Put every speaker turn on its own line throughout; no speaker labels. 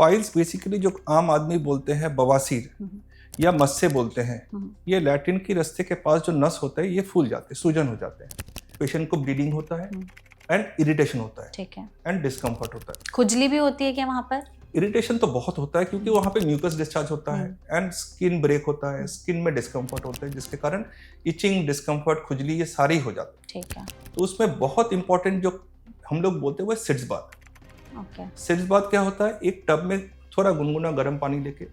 Piles basically जो आम आदमी बोलते हैं बवासीर या मस्से बोलते हैं, ये लैटिन की रस्ते के पास जो नस होता है ये फूल जाते हैं, सूजन हो जाते हैं। पेशेंट को ब्लीडिंग होता है एंड इरिटेशन होता है,
ठीक है,
एंड डिस्कम्फर्ट होता है।
खुजली भी होती है क्या वहाँ पर?
इरिटेशन तो बहुत होता है क्योंकि वहाँ पे म्यूकस डिस्चार्ज होता है एंड स्किन ब्रेक होता है, स्किन में डिस्कम्फर्ट होता है, जिसके कारण इचिंग, डिस्कम्फर्ट, खुजली ये सारी हो जाती है।
ठीक है,
तो उसमें बहुत इंपॉर्टेंट जो हम लोग बोलते हैं वो sitz bath.
Okay,
sitz bath क्या होता है? एक टब में थोड़ा गुनगुना गर्म पानी लेके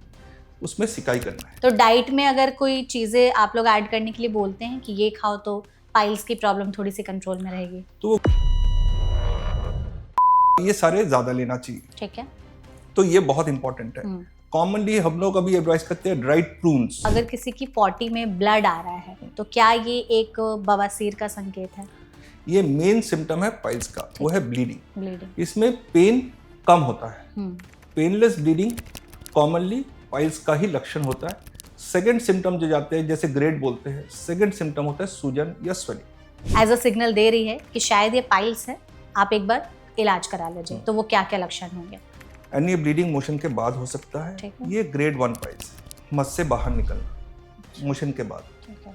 उसमें सिकाई करना है।
तो डाइट में अगर कोई चीजें आप लोग ऐड करने के लिए बोलते हैं कि ये खाओ तो पाइल्स की प्रॉब्लम थोड़ी सी कंट्रोल में रहेगी,
तो ये सारे ज्यादा लेना चाहिए,
ठीक है।
तो ये बहुत इंपॉर्टेंट है। कॉमनली हम लोग अभी एडवाइस करते हैं ड्राइड प्रून्स।
अगर किसी की पॉटी में ब्लड आ रहा है तो क्या ये एक बवासीर का संकेत है?
ये मेन सिम्टम है पाइल्स का, वो है ब्लीडिंग।
ब्लीडिंग,
इसमें पेन कम होता है, पेनलेस ब्लीडिंग कॉमनली पाइल्स का ही लक्षण होता है। सेकंड सिम्टम जो जाते हैं, जैसे ग्रेड बोलते हैं, सेकंड सिम्टम होता है सूजन या स्वेलिंग।
एज अ सिग्नल दे रही है कि शायद ये पाइल्स है, आप एक बार इलाज करा लीजिए। तो वो क्या क्या लक्षण होंगे?
एनी ब्लीडिंग मोशन के बाद हो सकता है,
ठीक है।
ये ग्रेड 1 पाइल्स, मस से बाहर निकलना मोशन के बाद,
ठीक है,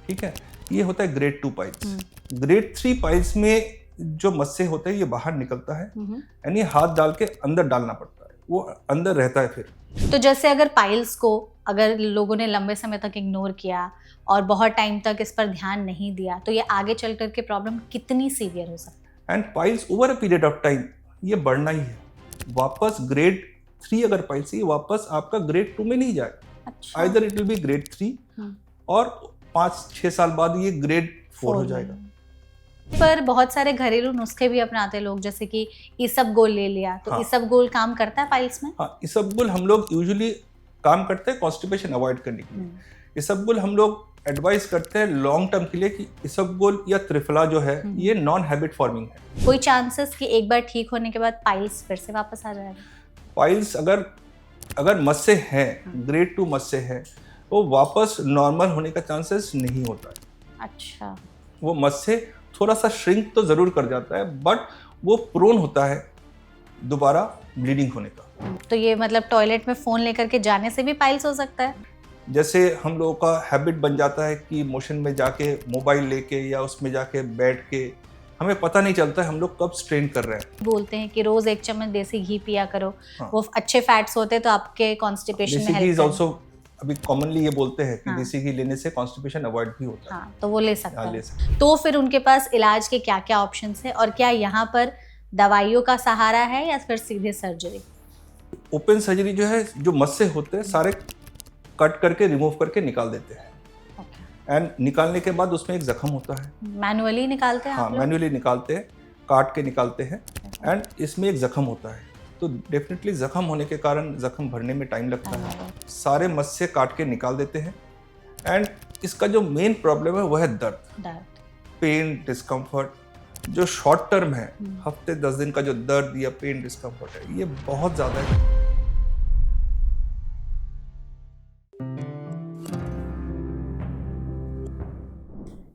ठीक है। ये होता है ग्रेड 2 पाइल्स। ग्रेड 3 पाइल्स में जो मस्से होते हैं ये बाहर निकलता है, यानी हाथ डाल के अंदर डालना पड़ता है, वो अंदर रहता है फिर।
तो जैसे अगर पाइल्स को अगर लोगों ने लंबे समय तक इग्नोर किया और बहुत टाइम तक इस पर ध्यान नहीं दिया तो ये आगे चल कर के प्रॉब्लम कितनी सीवियर हो सकती है?
And piles over a period of time ये बढ़ना ही है, वापस ग्रेड 3 अगर पाइल्स ये वापस आपका ग्रेड 2 में नहीं जाए,
अच्छा,
either it will be grade 3 और 5-6 साल बाद ये ग्रेड 4 हो जाएगा।
पर बहुत सारे घरेलू नुस्खे भी अपनाते लोग, जैसे कि इसबगोल ले लिया, तो
हाँ।
इसबगोल काम करता है पाइल्स में?
हाँ, इसबगोल हम लोग यूजुअली काम करते हैं कॉन्स्टिपेशन अवॉइड करने के लिए। इसबगोल हम लोग एडवाइस करते हैं लॉन्ग टर्म के लिए कि इसबगोल या त्रिफला जो है ये नॉन हैबिट फॉर्मिंग है।
कोई चांसेस कि एक बार ठीक होने के बाद पाइल्स फिर से वापस आ जाएगा?
पाइल्स अगर मस्से हैं, ग्रेड 2 मस्से हैं, वो वापस नॉर्मल होने का चांसेस नहीं होता है।
अच्छा,
वो मस्से थोड़ा सा श्रिंक तो जरूर कर जाता है, बट वो प्रोन होता है दोबारा ब्लीडिंग होने का।
तो ये मतलब टॉयलेट में फोन लेकर के जाने से भी पाइल्स हो सकता है?
जैसे हम लोगों का हैबिट बन जाता है कि मोशन में जाके मोबाइल लेके या उसमें जाके बैठ के हमें पता नहीं चलता है हम लोग कब स्ट्रेन कर रहे हैं।
बोलते हैं कि रोज 1 चम्मच देसी घी पिया करो।
हाँ।
वो अच्छे फैट्स होते हैं तो आपके कॉन्स्टिपेशन में
देसी घी
हेल्प
इज ऑल्सो, अभी कॉमनली ये बोलते हैं कि
हाँ।
देसी घी लेने से कॉन्स्टिपेशन अवॉइड भी होता है।
हाँ, तो वो ले सकता
हाँ,
है।
ले सकते।
तो फिर उनके पास इलाज के क्या क्या ऑप्शंस है और क्या यहाँ पर दवाइयों का सहारा है या फिर सीधे सर्जरी?
ओपन सर्जरी जो है, जो मस्से होते हैं सारे कट करके रिमूव करके निकाल देते हैं, एंड निकालने के बाद उसमें एक जख्म होता है।
मैनुअली निकालते हैं
हाँ,
आप लोग?
मैन्युअली निकालते हैं, काट के निकालते हैं, एंड इसमें एक जख्म होता है, तो डेफिनेटली जख्म होने के कारण जख्म भरने में टाइम लगता है। सारे मस्से काट के निकाल देते हैं, एंड इसका जो मेन प्रॉब्लम है वह है दर्द, पेन, डिस्कम्फर्ट। जो शॉर्ट टर्म है, हफ्ते 10 दिन का जो दर्द या पेन डिस्कम्फर्ट है, ये बहुत ज़्यादा है।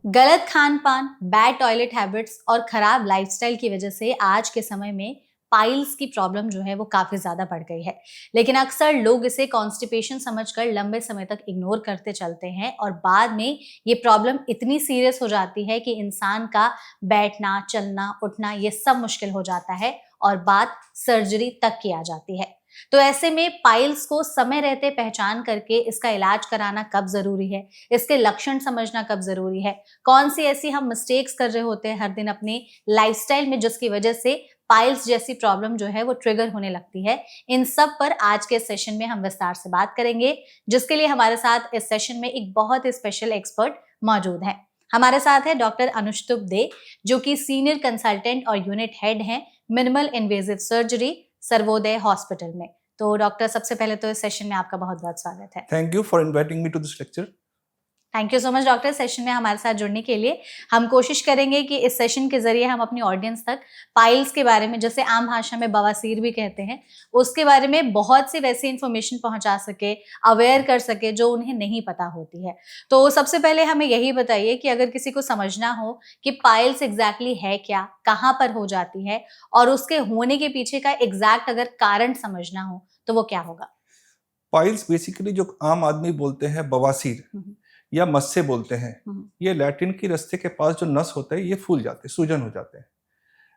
गलत खान पान, बैड टॉयलेट हैबिट्स और खराब लाइफस्टाइल की वजह से आज के समय में पाइल्स की प्रॉब्लम जो है वो काफी ज्यादा बढ़ गई है। लेकिन अक्सर लोग इसे कॉन्स्टिपेशन समझकर लंबे समय तक इग्नोर करते चलते हैं और बाद में ये प्रॉब्लम इतनी सीरियस हो जाती है कि इंसान का बैठना, चलना, उठना ये सब मुश्किल हो जाता है और बात सर्जरी तक की आ जाती है। तो ऐसे में पाइल्स को समय रहते पहचान करके इसका इलाज कराना कब जरूरी है, इसके लक्षण समझना कब जरूरी है, कौन सी ऐसी हम मिस्टेक्स कर रहे होते हैं हर दिन अपने लाइफस्टाइल में जिसकी वजह से पाइल्स जैसी प्रॉब्लम जो है वो ट्रिगर होने लगती है, इन सब पर आज के सेशन में हम विस्तार से बात करेंगे, जिसके लिए हमारे साथ इस सेशन में एक बहुत ही स्पेशल एक्सपर्ट मौजूद है। हमारे साथ है डॉक्टर अनुष्टुप दे, जो कि सीनियर कंसल्टेंट और यूनिट हेड हैं minimal invasive surgery, Sarvodaya hospital में। तो डॉक्टर, सबसे पहले तो इस सेशन में आपका बहुत बहुत स्वागत है।
Thank you for inviting me to this lecture.
Thank you so much doctor, session में हमारे साथ जुड़ने के लिए। हम कोशिश करेंगे कि इस सेशन के जरिए हम अपनी ऑडियंस तक पाइल्स के बारे में, जैसे आम भाषा में बवासीर भी कहते हैं, उसके बारे में बहुत सी वैसी इंफॉर्मेशन पहुंचा सके, अवेयर कर सके जो उन्हें नहीं पता होती है। तो सबसे पहले हमें यही बताइए कि अगर किसी को समझना हो कि पाइल्स एग्जैक्टली है क्या, कहाँ पर हो जाती है, और उसके होने के पीछे का एग्जैक्ट अगर कारण समझना हो तो वो क्या होगा?
पाइल्स बेसिकली जो आम आदमी बोलते हैं बवासीर या मस्से बोलते हैं, ये लैटिन की रस्ते के पास जो नस होता है ये फूल जाते हैं, सूजन हो जाते हैं।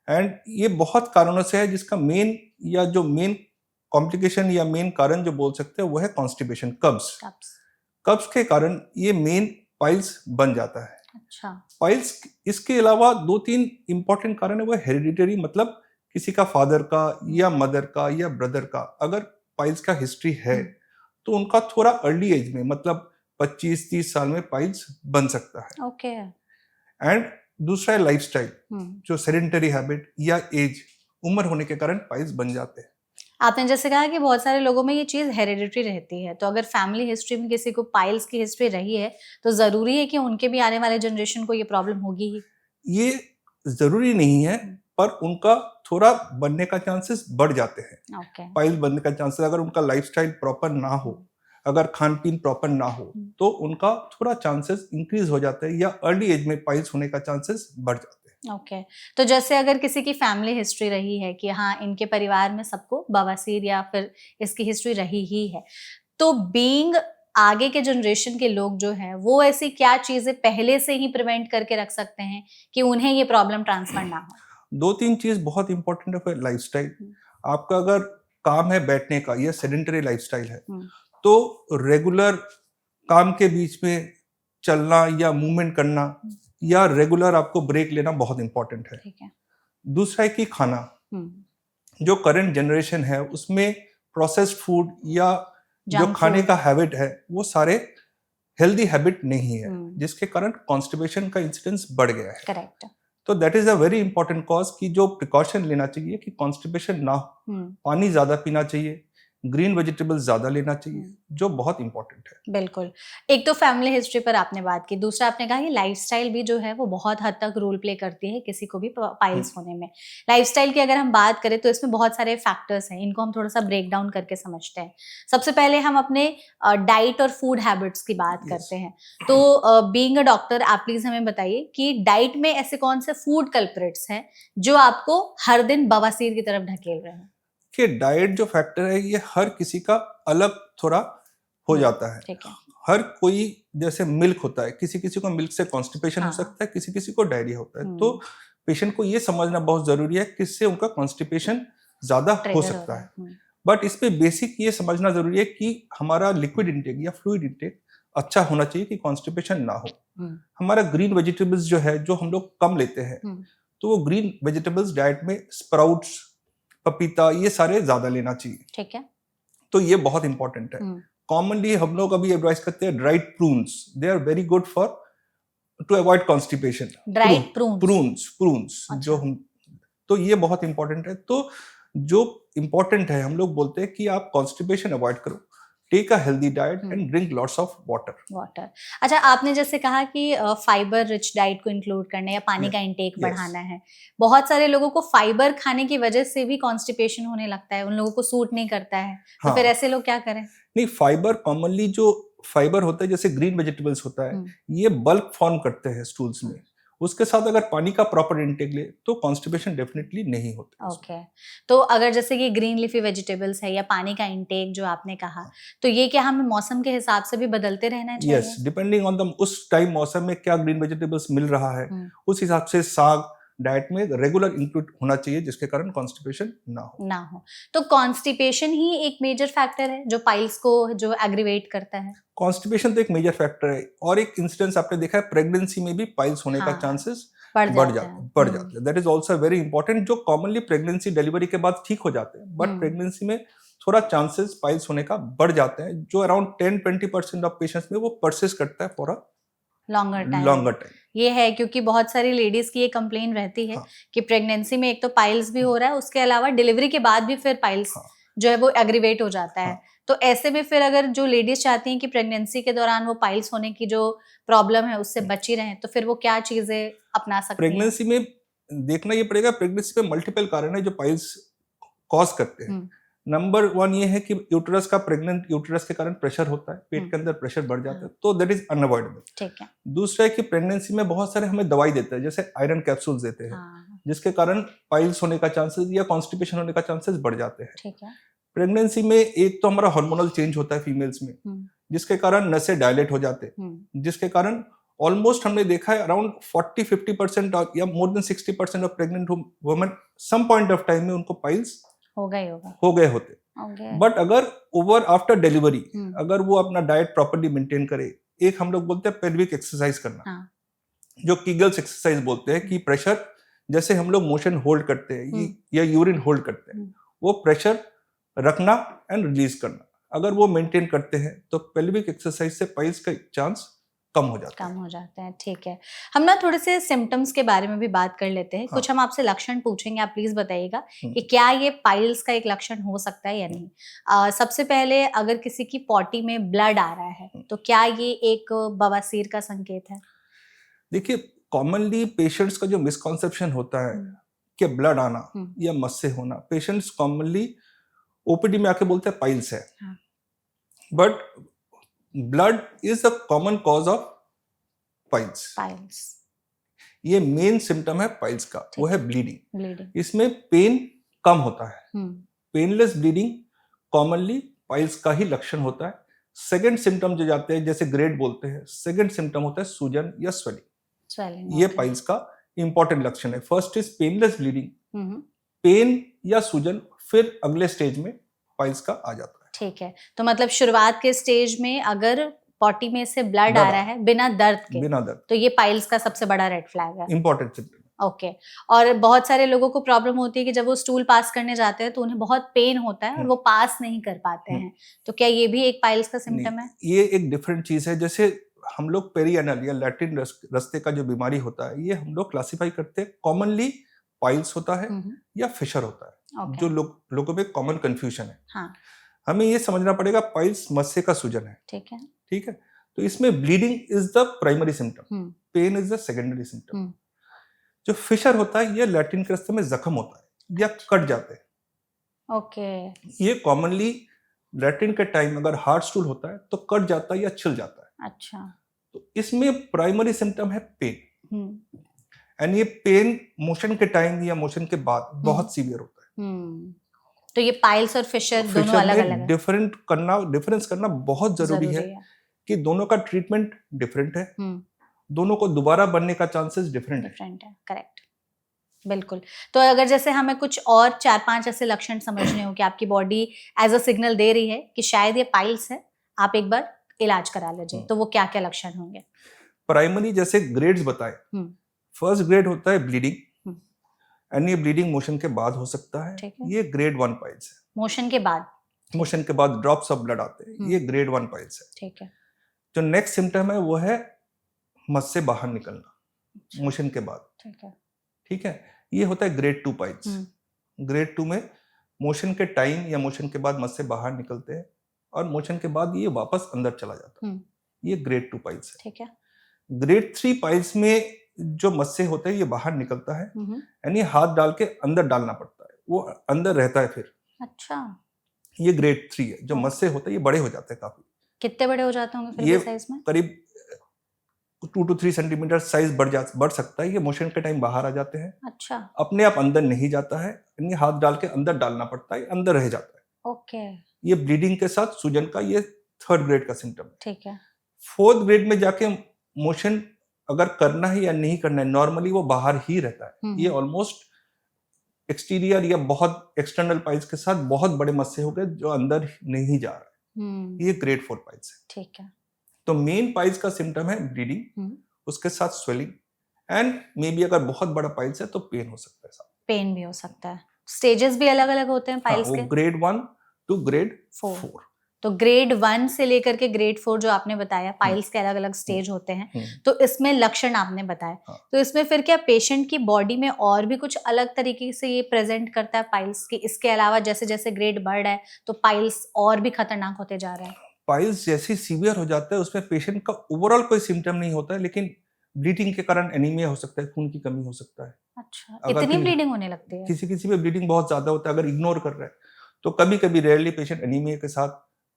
एंड ये बहुत कारणों से है, जिसका मेन कॉम्प्लिकेशन या मेन कारण जो बोल सकते हैं वो है कॉन्स्टिपेशन, कब्ज के कारण ये मेन पाइल्स बन जाता है।
अच्छा।
पाइल्स इसके अलावा 2-3 इंपॉर्टेंट कारण है, वो हेरिडिटरी, मतलब किसी का फादर का या मदर का या ब्रदर का अगर पाइल्स का हिस्ट्री है तो उनका थोड़ा अर्ली एज में, मतलब 25-30 साल में पाइल्स बन सकता है।
ओके।
एंड दूसरा है लाइफस्टाइल, जो सेडेंटरी हैबिट या एज, उम्र होने के कारण पाइल्स बन जाते हैं।
आपने जैसे कहा कि बहुत सारे लोगों में ये चीज हेरिडिटरी रहती है, तो अगर फैमिली हिस्ट्री में किसी को पाइल्स की हिस्ट्री रही है तो जरूरी है कि उनके भी आने वाले जनरेशन को ये प्रॉब्लम होगी ही?
ये जरूरी नहीं है, पर उनका थोड़ा बनने का चांसेस बढ़ जाते हैं।
ओके।
पाइल्स बनने का चांसेस, अगर उनका लाइफस्टाइल प्रॉपर ना हो, अगर खान पीन प्रॉपर ना हो, तो उनका थोड़ा चांसेस इंक्रीज हो जाता है, या अर्ली एज में पाइल्स होने का चांसेस बढ़ जाते हैं।
ओके। तो जैसे अगर किसी की फैमिली हिस्ट्री रही है कि हाँ इनके परिवार में सबको बवासीर या फिर इसकी हिस्ट्री रही ही है, तो बीइंग आगे के जनरेशन के लोग जो हैं वो ऐसी क्या चीजें पहले से ही प्रिवेंट करके रख सकते हैं कि उन्हें ये प्रॉब्लम ट्रांसफर ना हो?
2-3 चीज बहुत इंपॉर्टेंट है फिर लाइफस्टाइल। आपका अगर काम है बैठने का या सेडेंटरी लाइफस्टाइल है, तो रेगुलर काम के बीच में चलना या मूवमेंट करना या रेगुलर आपको ब्रेक लेना बहुत इंपॉर्टेंट है।
ठीक है।
दूसरा है कि खाना, जो करंट जनरेशन है उसमें प्रोसेस्ड फूड या जो खाने का हैबिट है वो सारे हेल्दी हैबिट नहीं है, जिसके कारण कॉन्स्टिपेशन का इंसिडेंस बढ़ गया है।
करेक्ट।
तो that is a very important cause कि जो प्रिकॉशन लेना चाहिए कि कॉन्स्टिपेशन ना हो। पानी ज्यादा पीना चाहिए, ग्रीन वेजिटेबल्स ज्यादा लेना चाहिए, जो बहुत इंपॉर्टेंट है।
बिल्कुल। एक तो फैमिली हिस्ट्री पर आपने बात की, दूसरा आपने कहा कि लाइफस्टाइल भी जो है वो बहुत हद तक रोल प्ले करती है किसी को भी पाइल्स होने में। लाइफस्टाइल की अगर हम बात करें तो इसमें बहुत सारे फैक्टर्स हैं, इनको हम थोड़ा सा ब्रेक डाउन करके समझते हैं। सबसे पहले हम अपने डाइट और फूड हैबिट्स की बात करते हैं। तो बीइंग अ डॉक्टर आप प्लीज हमें बताइए कि डाइट में ऐसे कौन से फूड कल्प्रिट्स हैं जो आपको हर दिन बवासीर की तरफ ढकेल रहे हैं?
कि डाइट जो फैक्टर है ये हर किसी का अलग थोड़ा हो जाता है।
ठीक है।
हर कोई, जैसे मिल्क होता है, किसी किसी को मिल्क से कॉन्स्टिपेशन हो सकता है, किसी किसी को डायरिया होता है। तो पेशेंट को ये समझना बहुत जरूरी है किससे उनका कॉन्स्टिपेशन ज्यादा हो सकता है। बट इस पे बेसिक ये समझना जरूरी है कि हमारा लिक्विड इंटेक या फ्लूइड इंटेक अच्छा होना चाहिए कि कॉन्स्टिपेशन ना हो। हमारा ग्रीन वेजिटेबल्स जो है, जो हम लोग कम लेते हैं, तो वो ग्रीन वेजिटेबल्स डाइट में स्प्राउट्स, पपीता, ये सारे ज्यादा लेना चाहिए।
ठीक है।
तो ये बहुत इंपॉर्टेंट है। कॉमनली हम लोग अभी एडवाइस करते हैं dried prunes, they are very good for to avoid constipation.
Dried
prunes जो हम, तो ये बहुत इंपॉर्टेंट है। तो जो इंपॉर्टेंट है, हम लोग बोलते हैं कि आप कॉन्स्टिपेशन अवॉइड करो, take a healthy diet and drink lots of water.
अच्छा, आपने जैसे कहा कि फाइबर रिच डाइट को इंक्लूड करना है या पानी का इंटेक बढ़ाना है। बहुत सारे लोगों को फाइबर खाने की वजह से भी कॉन्स्टिपेशन होने लगता है, उन लोगों को सूट नहीं करता है। तो फिर ऐसे लोग क्या करें?
नहीं, फाइबर कॉमनली जो फाइबर होता है, जैसे ग्रीन वेजिटेबल्स होता है, ये बल्क फॉर्म करते हैं स्टूल्स में। उसके साथ अगर पानी का प्रॉपर इंटेक ले तो कॉन्स्टिपेशन डेफिनेटली नहीं होता।
ओके। तो अगर जैसे कि ग्रीन लीफी वेजिटेबल्स है या पानी का इंटेक जो आपने कहा, तो ये क्या हमें मौसम के हिसाब से भी बदलते रहना चाहिए?
यस, डिपेंडिंग ऑन द उस टाइम मौसम में क्या ग्रीन वेजिटेबल्स मिल रहा है, उस हिसाब से साग डाइट में रेगुलर इंक्लूड होना चाहिए, जिसके कारण कॉन्स्टिपेशन ना हो।
तो कॉन्स्टिपेशन ही एक मेजर फैक्टर है जो पाइल्स को जो एग्रीवेट करता है?
कॉन्स्टिपेशन तो एक मेजर फैक्टर है, और एक इंसिडेंस आपने देखा है प्रेगनेंसी में भी पाइल्स होने का चांसेस बढ़ जाते हैं। That is also very important, जो कॉमनली प्रेगनेंसी डिलीवरी के बाद ठीक हो जाते हैं, बट प्रेगनेंसी में थोड़ा चांसेस पाइल्स होने का बढ़ जाते हैं, जो अराउंड 10-20% ऑफ पेशेंट्स में वो परसिस्ट करता है फॉर अ लॉन्गर टाइम।
ये है क्योंकि बहुत सारी लेडीज की ये कंप्लेन रहती है कि प्रेगनेंसी में एक तो पाइल्स भी हो रहा है, उसके अलावा डिलीवरी के बाद भी फिर पाइल्स जो है वो एग्रीवेट हो जाता है।
हाँ।
तो ऐसे में फिर अगर जो लेडीज चाहती हैं कि प्रेगनेंसी के दौरान वो पाइल्स होने की जो प्रॉब्लम है उससे बची रहें, तो फिर वो क्या चीजें अपना सकती हैं?
प्रेगनेंसी में देखना ये पड़ेगा, प्रेगनेंसी में मल्टीपल कारण है जो पाइल्स कॉज करते हैं। नंबर 1 ये है कि यूटेरस का, प्रेग्नेंट यूटेरस के कारण प्रेशर होता है, पेट के अंदर प्रेशर बढ़ जाता है, तो दैट इज अनअवॉइडेबल।
ठीक है।
दूसरा है कि प्रेगनेंसी में बहुत सारे हमें दवाई देते हैं, जैसे आयरन कैप्सूल्स देते हैं, जिसके कारण पाइल्स होने का चांसेस या कॉन्स्टिपेशन होने का चांसेस बढ़ जाते हैं।
ठीक है।
प्रेगनेंसी में एक तो हमारा हार्मोनल चेंज होता है फीमेल्स में, जिसके कारण नसें डायलेट हो जाते हैं, जिसके कारण ऑलमोस्ट हमने देखा है अराउंड 40-50% या more than 60% of pregnant women some point of time में उनको पाइल्स हो गए होते। बट अगर ओवर आफ्टर डिलीवरी अगर वो अपना डाइट प्रॉपर्ली मेंटेन करे, एक हम लोग बोलते हैं पेल्विक एक्सरसाइज करना, जो कीगल्स एक्सरसाइज बोलते हैं, कि प्रेशर जैसे हम लोग मोशन होल्ड करते हैं या यूरिन होल्ड करते हैं, वो प्रेशर रखना एंड रिलीज करना, अगर वो मेंटेन करते हैं तो पेल्विक एक्सरसाइज से पाइल्स का चांस कम हो जाते हैं। ठीक है।
हम ना थोड़े से सिम्टम्स के बारे में भी बात कर लेते हैं। कुछ हम आपसे लक्षण पूछेंगे, आप प्लीज बताइएगा कि क्या ये पाइल्स का एक लक्षण हो सकता है या नहीं। सबसे पहले अगर किसी की पॉटी में ब्लड आ रहा है तो क्या ये एक बवासीर का संकेत है?
देखिए, कॉमनली पेशेंट्स का जो मिसकॉन्सेप्शन होता है कि ब्लड आना या मस्से होना, पेशेंट्स कॉमनली ओपीडी में आके बोलते हैं पाइल्स है, but blood is a common cause of piles. ये मेन सिम्टम है पाइल्स का, वो है ब्लीडिंग। इसमें पेन कम होता है, पेनलेस ब्लीडिंग कॉमनली पाइल्स का ही लक्षण होता है। सेकंड सिम्टम जो जाते हैं, जैसे ग्रेड बोलते हैं, सेकंड सिम्टम होता है सूजन या स्वेलिंग। ये पाइल्स का इंपॉर्टेंट लक्षण है। First is painless bleeding, pain या सूजन, फिर अगले स्टेज में पाइल्स का आ जाता है।
ठीक है। तो मतलब शुरुआत के स्टेज में अगर पॉटी में से ब्लड आ रहा है बिना दर्द, तो ये पाइल्स का सबसे बड़ा रेड फ्लैग है,
इंपॉर्टेंट सिम्टम।
ओके। और बहुत सारे लोगों को प्रॉब्लम होती है कि जब वो स्टूल पास करने जाते हैं तो उन्हें बहुत पेन होता है और वो पास नहीं कर पाते हैं, तो क्या ये भी एक पाइल्स का सिम्टम है?
ये एक डिफरेंट चीज है। जैसे हम लोग पेरिएनल या लैट्रिन रास्ते का जो बीमारी होता है, ये हम लोग क्लासिफाई करते हैं, कॉमनली पाइल्स होता है या फिशर होता है, जो लोगों में कॉमन कंफ्यूजन है। हमें ये समझना पड़ेगा पाइल्स मस्से का सूजन है, ठीक है। तो इसमें bleeding is the primary symptom, pain is the secondary symptom. जो फिशर होता है, ये लैट्रिन के रास्ते में जख्म होता है या कट जाते हैं।
ओके।
ये कॉमनली लैट्रिन के टाइम अगर हार्ड स्टूल होता है तो कट जाता है या छिल जाता है।
अच्छा।
तो इसमें प्राइमरी सिम्टम है पेन, एंड ये पेन मोशन के टाइम या मोशन के बाद बहुत सीवियर होता है।
तो ये पाइल्स और फिशर दोनों अलग-अलग है।
डिफरेंस करना बहुत जरूरी है कि दोनों का ट्रीटमेंट डिफरेंट है, दोनों को दोबारा बनने का चांसेस डिफरेंट है।
करेक्ट, बिल्कुल। तो अगर जैसे हमें कुछ और 4-5 ऐसे लक्षण समझने हो कि आपकी बॉडी एज अ सिग्नल दे रही है कि शायद ये पाइल्स है, आप एक बार इलाज करा लीजिए, तो वो क्या क्या लक्षण होंगे?
प्राइमरी जैसे ग्रेड्स बताए, फर्स्ट ग्रेड होता है ब्लीडिंग, एंड ये ब्लीडिंग मोशन के बाद हो सकता है, ये ग्रेड 1 पाइल्स है। मोशन के बाद ड्रॉप्स ऑफ ब्लड आते हैं, ये ग्रेड 1 पाइल्स है।
ठीक है।
जो नेक्स्ट सिम्टम है वो है मस से बाहर निकलना मोशन के बाद, ठीक है। ये होता है ग्रेड 2 पाइल्स। ग्रेड 2 में मोशन के टाइम या मोशन के बाद मस से बाहर निकलते हैं और मोशन के बाद ये वापस अंदर चला जाता है, ये ग्रेड 2 पाइल्स है।
ठीक है।
ग्रेड 3 पाइल्स में जो मस्से होते हैं ये बाहर निकलता है, यानी हाथ डाल के अंदर डालना पड़ता है, वो अंदर रहता है फिर।
अच्छा।
ये ग्रेड 3 है। जो मस्से होते हैं ये बड़े हो जाते हैं काफी।
कितने बड़े हो जाते होंगे फिर साइज में?
करीब 2 to 3 सेंटीमीटर साइज बढ़ सकता है। ये मोशन के टाइम बाहर आ जाते हैं।
अच्छा।
अपने आप अंदर नहीं जाता है, यानी हाथ डाल के अंदर डालना पड़ता है, अंदर रह जाता है।
ओके।
ये ब्लीडिंग के साथ सूजन का ये 3rd ग्रेड का सिम्टम है।
ठीक है।
4th ग्रेड में जाके मोशन अगर करना है या नहीं करना है, नॉर्मली वो बाहर ही रहता है। ये ऑलमोस्ट एक्सटीरियर या बहुत एक्सटर्नल पाइल्स के साथ बहुत बड़े मस्से हो गए जो अंदर नहीं जा रहा है, ये ग्रेड 4 पाइल्स है।
ठीक है।
तो मेन पाइल्स का सिम्टम है ब्लीडिंग, उसके साथ स्वेलिंग, एंड मे बी अगर बहुत बड़ा पाइल्स है तो पेन हो सकता है।
पेन भी हो सकता है। स्टेजेस भी अलग अलग होते हैं पाइल्स के?
Grade 1 to grade 4।
तो ग्रेड 1 से लेकर के ग्रेड 4 जो आपने बताया, पाइल्स के अलग अलग स्टेज होते हैं, तो इसमें लक्षण आपने बताया।
हाँ।
तो इसमें फिर क्या पेशेंट की बॉडी में और भी कुछ अलग तरीके से ये प्रेजेंट करता है पाइल्स की? इसके अलावा जैसे जैसे ग्रेड बढ़ रहा है तो पाइल्स और भी खतरनाक होते जा रहा है?
पाइल्स जैसे सीवियर हो जाता है उसमें पेशेंट का ओवरऑल कोई सिम्टम नहीं होता है, लेकिन ब्लीडिंग के कारण एनीमिया हो सकता है, खून की कमी हो सकता है।
अच्छा,
अगर
इतनी ब्लीडिंग होने लगती है?
किसी किसी में ब्लीडिंग बहुत ज्यादा होता है, अगर इग्नोर कर रहा है तो कभी कभी रेयरली पेशेंट एनीमिया के साथ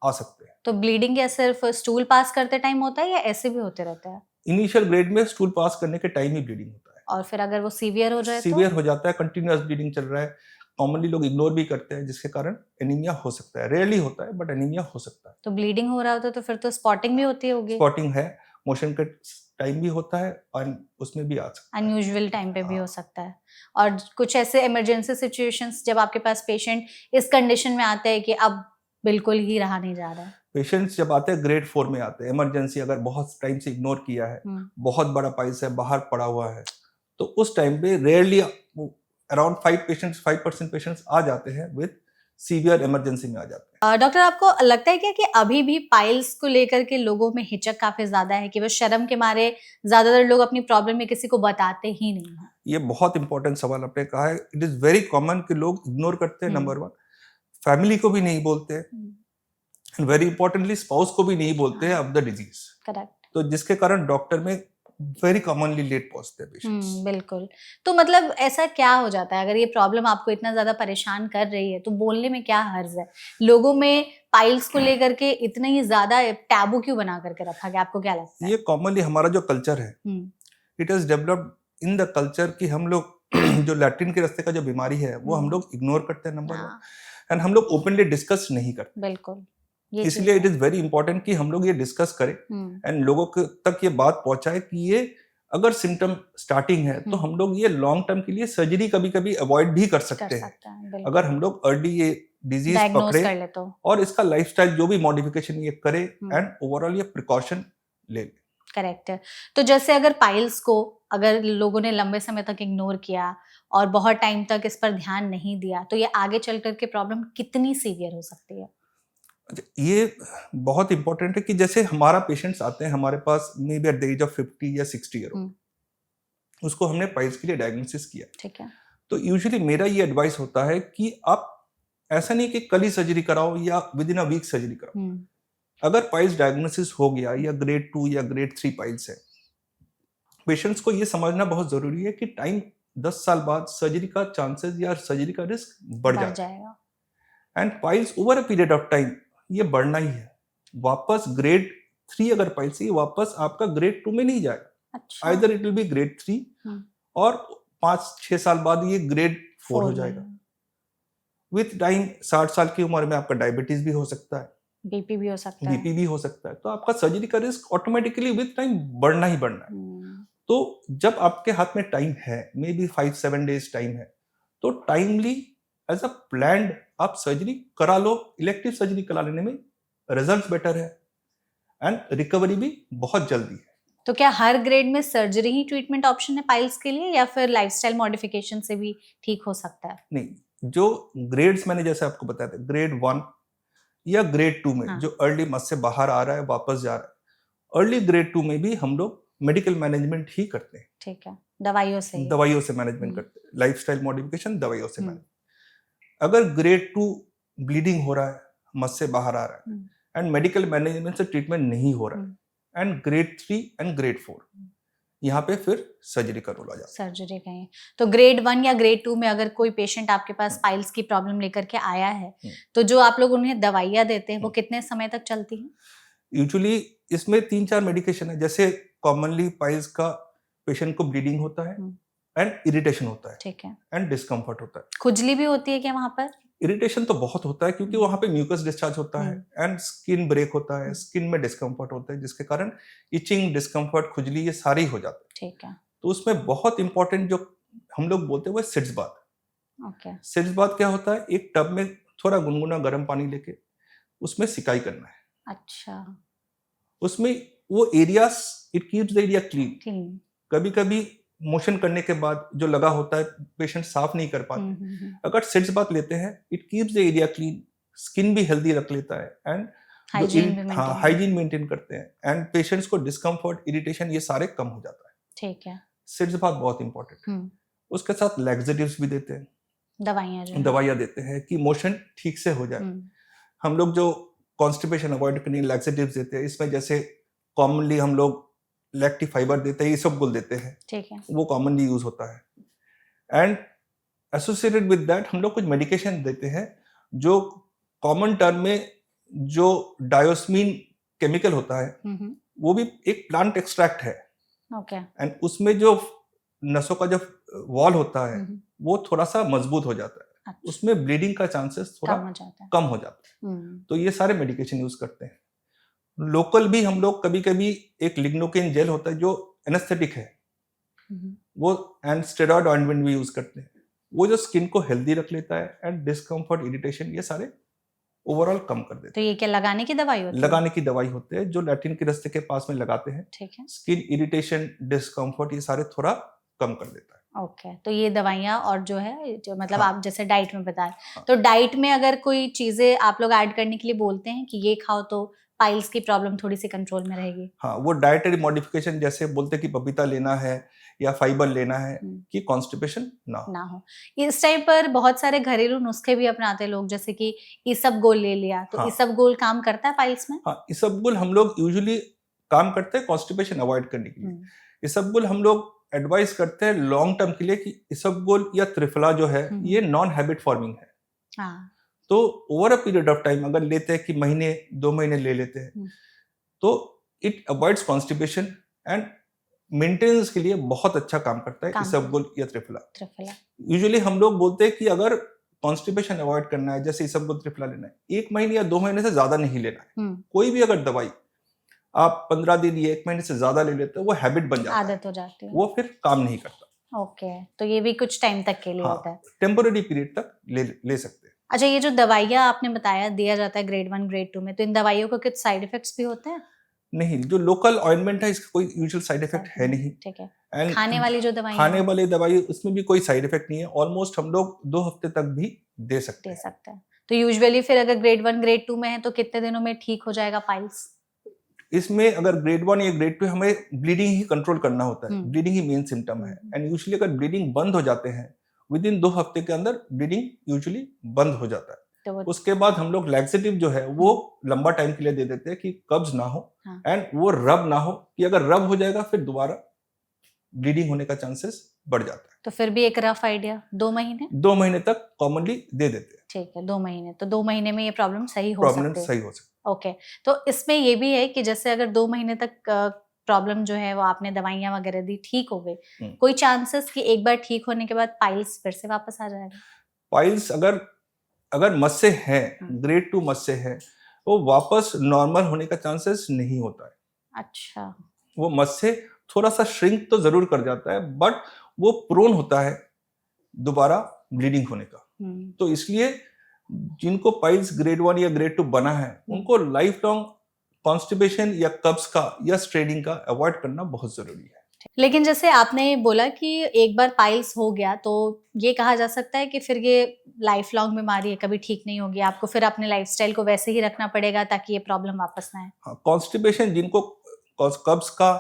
आ सकते हैं।
तो ब्लीडिंग या सिर्फ स्टूल पास करते टाइम होता है या ऐसे भी होते रहता है?
इनिशियल ग्रेड में स्टूल पास करने के टाइम ही ब्लीडिंग होता है।
और फिर अगर वो सीवियर हो जाए तो?
सीवियर हो जाता है, कंटिन्यूअस ब्लीडिंग चल रहा है, कॉमनली लोग इग्नोर भी करते हैं, जिसके कारण एनीमिया हो सकता है। रेयरली होता है बट एनीमिया हो सकता है।
तो ब्लीडिंग हो रहा होता है तो फिर तो स्पॉटिंग भी होती होगी?
स्पॉटिंग है, मोशन के टाइम भी होता है और उसमें भी आ सकता है।
अनयूजुअल टाइम पे भी हो सकता है। और कुछ ऐसे इमरजेंसी सिचुएशंस जब आपके पास पेशेंट इस कंडीशन में आता है कि अब बिल्कुल ही रहा नहीं जा रहा है?
पेशेंट्स जब आते हैं ग्रेड 4 में आते हैं, इमरजेंसी अगर बहुत टाइम से इग्नोर किया है, बहुत बड़ा पाइल्स है, बाहर पड़ा हुआ है, तो उस टाइम पे रेयरली अराउंड 5% पेशेंट्स आ जाते हैं विद सीवियर इमरजेंसी में आ जाते हैं।
डॉक्टर, आपको लगता है क्या कि अभी भी पाइल्स को लेकर के लोगों में हिचक काफी ज्यादा है कि वो शर्म के मारे ज्यादातर लोग अपनी प्रॉब्लम में किसी को बताते ही नहीं हैं?
ये बहुत इंपॉर्टेंट सवाल आपने कहा है। इट इज वेरी कॉमन कि लोग इग्नोर करते हैं, नंबर 1, फैमिली को भी नहीं बोलते हैं, वेरी इंपॉर्टेंटली स्पाउस को भी नहीं बोलते हैं ऑफ द डिजीज।
करेक्ट।
तो जिसके कारण डॉक्टर में वेरी कॉमनली लेट पहुंचते हैं पेशेंट्स।
बिल्कुल। तो मतलब ऐसा क्या हो जाता है, अगर ये प्रॉब्लम आपको इतना ज्यादा परेशान कर रही है तो बोलने में क्या हर्ज है? लोगों में पाइल्स को लेकर के इतना ही ज्यादा टैबू क्यों बना करके रखा गया, आपको क्या लगता है?
ये कॉमनली हमारा जो कल्चर है, it has developed in the culture कि हम लोग जो लैट्रिन के रास्ते का जो बीमारी है वो हम लोग इग्नोर करते हैं, नंबर 1, एंड हम लोग ओपनली डिस्कस नहीं करते।
बिल्कुल।
इसलिए इट इज वेरी इंपॉर्टेंट कि हम लोग ये डिस्कस करें एंड लोगों तक ये बात पहुंचाए कि ये अगर सिम्टम स्टार्टिंग है तो हम लोग ये लॉन्ग टर्म के लिए सर्जरी कभी कभी अवॉइड भी कर सकते हैं अगर हम लोग अर्ली ये डिजीज पकड़े तो। और इसका लाइफस्टाइल जो भी मॉडिफिकेशन ये करे एंड ओवरऑल ये प्रिकॉशन ले।
करेक्ट है। तो जैसे अगर पाइल्स को अगर लोगों ने लंबे समय तक इग्नोर किया और बहुत टाइम तक इस पर ध्यान नहीं दिया तो ये आगे चल करके प्रॉब्लम कितनी सीवियर हो सकती है?
ये बहुत इंपॉर्टेंट है कि जैसे हमारा पेशेंट्स आते हैं हमारे पास maybe at the age of 50 या 60 ईयर ओल्ड, उसको हमने पाइल्स के लिए डायग्नोसिस किया,
ठीक है, तो
यूजुअली मेरा ये एडवाइस होता है कि आप ऐसा नहीं कि कल ही सर्जरी कराओ या within a week surgery कराओ। अगर पाइल्स डायग्नोसिस हो गया या ग्रेड 2 या ग्रेड 3 पाइल्स है, पेशेंट्स को ये समझना बहुत जरूरी है कि टाइम 10 साल बाद सर्जरी का चांसेस या सर्जरी का रिस्क बढ़ जाएगा। And piles over a period of time ये बढ़ना ही है। वापस ग्रेड 3 अगर पाइल्स है वापस आपका ग्रेड 2 में नहीं जाएगा। अच्छा। Either it will be grade 3 और 5-6 साल बाद ये ग्रेड 4 हो जाएगा। विथ टाइम 60 साल की उम्र में आपका डायबिटीज भी हो सकता है, बीपी भी हो सकता है, तो आपका सर्जरी का रिस्क ऑटोमेटिकली विथ टाइम बढ़ना ही बढ़ना है। तो जब आपके हाथ में टाइम है, मे बी 5-7 डेज टाइम है, तो टाइमली एज अ प्लान्ड आप सर्जरी करा लो। इलेक्टिव सर्जरी करा लेने में रिजल्ट्स बेटर है एंड रिकवरी भी बहुत जल्दी है।
तो क्या हर ग्रेड में सर्जरी ही ट्रीटमेंट ऑप्शन है पाइल्स के लिए या फिर लाइफस्टाइल मॉडिफिकेशन से भी ठीक हो सकता है?
नहीं, जो ग्रेड्स मैंने जैसे आपको बताया था, ग्रेड 1 या ग्रेड 2 में जो अर्ली मस से बाहर आ रहा है वापस जा रहा है, अर्ली ग्रेड 2 में भी हम लोग मेडिकल मैनेजमेंट ही करते हैं।
ठीक है, दवाइयों से
मैनेजमेंट करते हैं, लाइफस्टाइल मॉडिफिकेशन दवाइयों से मैनेज। अगर ग्रेड 2 ब्लीडिंग हो रहा है, मस से बाहर आ रहा है एंड मेडिकल मैनेजमेंट से ट्रीटमेंट नहीं हो रहा है एंड ग्रेड 3 एंड ग्रेड 4 यहाँ पे फिर सर्जरी का रोल आ जाता है।
सर्जरी कहीं तो ग्रेड 1 या ग्रेड 2 में अगर कोई पेशेंट आपके पास पाइल्स की प्रॉब्लम लेकर के आया है तो जो आप लोग उन्हें दवाइयाँ देते हैं वो कितने समय तक चलती हैं?
यूजुअली इसमें 3-4 मेडिकेशन है। जैसे कॉमनली पाइल्स का पेशेंट को ब्लीडिंग होता है एंड इरिटेशन होता है, ठीक है, एंड डिस्कम्फर्ट होता है।
खुजली भी होती है क्या वहां पर?
इरिटेशन तो बहुत होता है क्योंकि वहां पे म्यूकस डिस्चार्ज होता है एंड स्किन ब्रेक होता है, स्किन में डिस्कम्फर्ट होता है, जिसके कारण इचिंग, डिस्कम्फर्ट, खुजली ये सारे हो जाते हैं।
ठीक है।
तो उसमें बहुत इंपॉर्टेंट जो हम लोग बोलते हैं वो sitz bath.
Okay.
Sitz bath क्या होता है? एक टब में थोड़ा गुनगुना गर्म पानी लेके उसमें सिकाई करना है।
अच्छा।
उसमें वो areas, it keeps the area clean. कभी कभी मोशन करने के बाद जो लगा होता है पेशेंट साफ नहीं कर पाते। अगर सिट्स बाथ लेते हैं, it keeps the area clean, skin भी हेल्दी रख लेता है एंड
हाइजीन भी
हाँ
मेंटेन।
हाइजीन मेंटेन करते हैं एंड पेशेंट्स को डिस्कम्फर्ट, इरिटेशन ये सारे कम हो जाता है।
ठीक है।
सिट्स बात बहुत इंपॉर्टेंट है। उसके साथ लैक्सेटिव्स भी देते हैं,
दवाइयाँ जो हैं।
दवाइयाँ देते हैं कि मोशन ठीक से हो जाए। हम लोग जो कॉन्स्टिपेशन अवॉइड करने लैक्सेटिव्स देते हैं, इसमें जैसे कॉमनली हम लोग लैक्टिक फाइबर देते हैं, इसबगोल देते हैं,
ठीक है।
वो कॉमनली यूज होता है। एंड एसोसिएटेड विद दैट हम लोग कुछ मेडिकेशन देते हैं जो कॉमन टर्म में जो डायोस्मीन केमिकल होता है, वो भी एक प्लांट एक्सट्रैक्ट है।
ओके।
एंड उसमें जो नसों का जो वॉल होता है वो थोड़ा सा मजबूत हो जाता है।
अच्छा।
उसमें ब्लीडिंग का चांसेस थोड़ा कम हो जाता है। तो ये सारे मेडिकेशन यूज करते हैं। लोकल भी हम लोग कभी कभी एक लिग्नोकेन जेल होता है जो एनेस्थेटिक है, वो एंड स्टेरॉइड ऑइंटमेंट भी यूज करते हैं। वो जो स्किन को हेल्दी रख लेता है एंड डिस्कम्फर्ट, इरिटेशन ये सारे ओवरऑल कम कर देते हैं।
तो ये क्या लगाने की दवाई होती है?
लगाने की दवाई होते हैं जो लैट्रिन के रास्ते के पास में लगाते हैं।
ठीक है।
स्किन इरिटेशन, डिस्कम्फर्ट ये सारे थोड़ा कम कर देता है।
ओके। तो ये दवाइयाँ और जो है जो मतलब
हाँ।
आप जैसे डाइट में बताएं,
हाँ।
तो डाइट में अगर कोई चीजें आप लोग ऐड करने के लिए बोलते हैं कि ये खाओ तो पाइल्स की प्रॉब्लम थोड़ी सी कंट्रोल में रहेगी?
हाँ, वो डाइटरी मॉडिफिकेशन जैसे बोलते हैं कि पपीता लेना है या फाइबर लेना है कि कॉन्स्टिपेशन ना हो।
इस टाइम पर बहुत सारे घरेलू नुस्खे भी अपनाते हैं लोग, जैसे कि इसबगोल ले लिया, तो
हाँ।
इसबगोल काम करता है पाइल्स में?
हाँ, इसबगोल हम लोग यूजुअली काम करते हैं कॉन्स्टिपेशन अवॉइड करने के लिए। इसबगोल हम लोग एडवाइस करते हैं लॉन्ग टर्म के लिए कि इसबगोल या त्रिफला जो है ये नॉन हैबिट फॉर्मिंग है।
हाँ।
तो over a period of time अगर लेते हैं कि महीने 2 महीने ले लेते हैं तो it avoids constipation and maintenance के लिए बहुत अच्छा काम करता है इसबगोल या त्रिफला। यूजुअली हम लोग बोलते हैं कि अगर कॉन्स्टिपेशन अवॉइड करना है, जैसे इसबगोल त्रिफला लेना है, 1 महीने या 2 महीने से ज्यादा नहीं लेना है। कोई भी अगर दवाई आप 15 दिन या 1 महीने से ज्यादा ले लेते हो वो हैबिट बन जाता है,
आदत हो जाती है,
वो फिर काम नहीं करता।
ओके। तो ये भी कुछ टाइम तक के लिए होता है,
टेम्पोररी पीरियड तक ले सकते हैं।
अच्छा, ये जो दवाइयाँ आपने बताया दिया जाता है ग्रेड 1 ग्रेड 2 में, तो इन दवाइयों को कुछ साइड इफेक्ट्स भी होते हैं?
नहीं, जो लोकल ऑइंटमेंट है इसका कोई यूजुअल साइड इफेक्ट है नहीं।
ठीक है।
एंड
खाने वाली जो दवाई
खाने वाली दवाई उसमें भी कोई साइड इफेक्ट नहीं है। ऑलमोस्ट हम लोग 2 हफ्ते तक भी दे सकते हैं।
तो यूजुअली फिर अगर ग्रेड 1 ग्रेड 2 में है तो कितने दिनों में ठीक हो जाएगा पाइल्स?
इसमें अगर ग्रेड 1 या ग्रेड 2 हमें ब्लीडिंग ही कंट्रोल करना होता है, ब्लीडिंग ही मेन सिम्टम है। एंड यूजुअली अगर ब्लीडिंग बंद हो जाते हैं विद इन 2 हफ्ते के अंदर ब्लीडिंग यूजुअली बंद हो जाता है। तो उसके बाद हम लोग लैक्सेटिव जो है वो लंबा टाइम के लिए दे देते हैं कि कब्ज ना हो एंड वो रब ना हो, कि अगर रब हो जाएगा फिर दोबारा ब्लीडिंग होने का चांसेस बढ़ जाता है।
तो फिर भी एक रफ आइडिया 2 महीने?
2 महीने तक कॉमनली दे देते हैं।
ठीक है, 2 महीने। तो 2 महीने में ये प्रॉब्लम सही हो सकती है। ओके। तो इसमें ये भी है कि जैसे अगर 2 महीने तक प्रॉब्लम जो है वो आपने दवाइयाँ वगैरह दी, ठीक हो गई, कोई चांसेस कि एक बार ठीक होने के बाद पाइल्स फिर से वापस आ जाएगा?
पाइल्स अगर मस्से हैं, ग्रेड 2 मस्से हैं, वो वापस नॉर्मल होने का चांसेस नहीं होता है।
अच्छा।
वो मस्से थोड़ा सा श्रिंक तो जरूर कर जाता है बट वो प्रोन होता है दोबारा ब्लीडिंग होने का। तो इसलिए जिनको पाइल्स ग्रेड 1 या ग्रेड 2 बना है उनको लाइफ लॉन्ग कॉन्स्टिपेशन या कब्ज का या स्ट्रेनिंग का अवॉइड करना बहुत जरूरी है।
लेकिन जैसे आपने बोला कि एक बार पाइल्स हो गया तो ये कहा जा सकता है कि फिर ये लाइफ लॉन्ग बीमारी है, कभी ठीक नहीं होगी, आपको फिर अपने लाइफस्टाइल को वैसे ही रखना पड़ेगा ताकि ये प्रॉब्लम वापस ना आए?
हाँ, कॉन्स्टिपेशन जिनको कब्ज का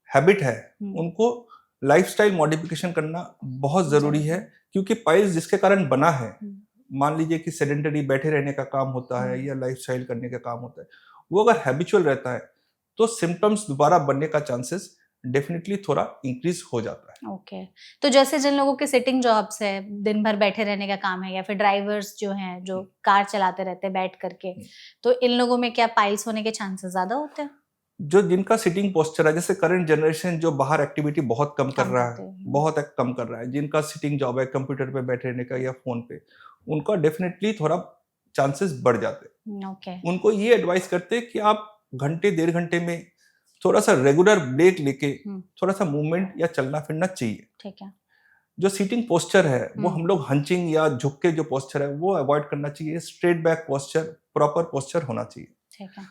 हैबिट है उनको लाइफस्टाइल मॉडिफिकेशन करना बहुत जरूरी है, क्योंकि पाइल्स जिसके कारण बना है, मान लीजिए कि सेडेंटरी बैठे रहने का काम होता है या लाइफस्टाइल करने का काम होता है, वो अगर हैबिचुअल रहता है तो सिम्टम्स दोबारा बनने का चांसेस डेफिनेटली थोड़ा इंक्रीज हो जाता है।
ओके। तो जैसे जिन लोगों के सिटिंग जॉब्स है, दिन भर बैठे रहने का काम है, या फिर ड्राइवर्स जो हैं जो कार चलाते रहते हैं बैठ करके, तो इन लोगों में क्या पाइल्स होने के चांसेस ज्यादा होते हैं?
जो जिनका सिटिंग पोस्चर है, जैसे करंट जनरेशन जो बाहर एक्टिविटी बहुत कम कर रहा है, बहुत कम कर रहा है, जिनका सिटिंग जॉब है कंप्यूटर पे बैठे रहने का या फोन पे, उनका डेफिनेटली थोड़ा चांसेस बढ़ जाते हैं।
ओके।
उनको ये एडवाइस करते हैं कि आप घंटे 1.5 घंटे में थोड़ा सा रेगुलर ब्रेक लेके थोड़ा सा मूवमेंट या चलना फिरना चाहिए।
ठीक है।
जो सीटिंग पोस्चर है वो हम लोग हंचिंग या झुक के जो पोस्चर है वो अवॉइड करना चाहिए। Straight back posture, proper posture होना चाहिए।
ठीक है।